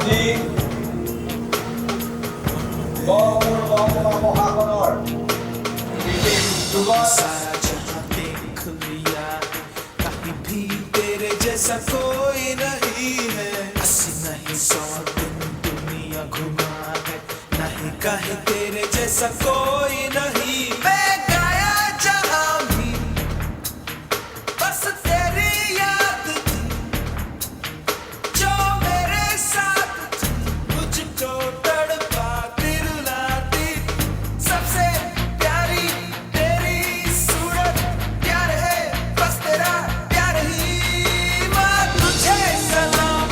আজি মহাগণৰ বিশেষ যুগত सारा जहां देख लिया, कहीं भी तेरे जैसा कोई नहीं है। 80 नहीं 100 दिन दुनिया घुमा है, नहीं कहीं तेरे जैसा कोई नहीं। मैं गाया जहां भी बस तेरी याद थी, जो मेरे साथ थी, मुझको तड़पाती रुलाती। सबसे प्यारी तेरी सूरत, प्यार है बस तेरा प्यार ही। माँ तुझे सलाम,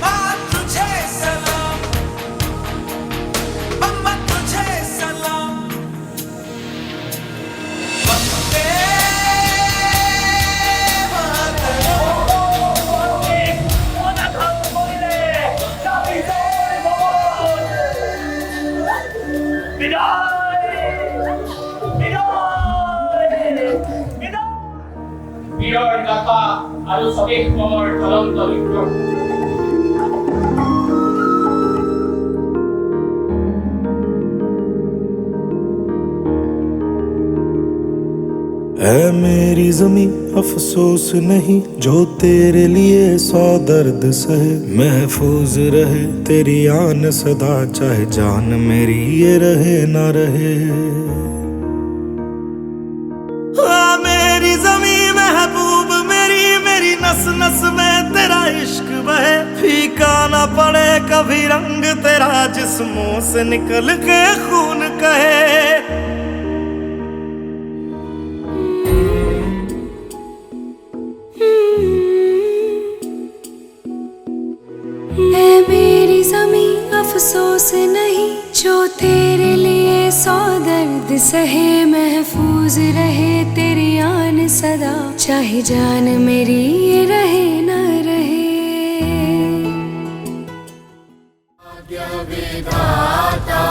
माँ तुझे सलाम, मम्मा तुझे सलाम। वंदे বীৰৰ গাথা আৰু স্বদেশ প্ৰেমৰ জ্বলন্ত বিদ্ৰোহ। ऐ मेरी ज़मीं अफसोस नहीं, जो तेरे लिए 100 दर्द सहे। महफूज रहे तेरी आन सदा, चाहे जान मेरी ये रहे ना रहे। मेरी ज़मीं महबूब मेरी, मेरी नस नस में तेरा इश्क बहे। फीका ना पड़े कभी रंग तेरा, जिस्मों से निकल के खून कहे। है मेरी ज़मीं अफसोस नहीं, जो तेरे लिए 100 दर्द सहे। महफूज रहे तेरी आन सदा, चाहे जान मेरी ये रहे न रहे। विधाता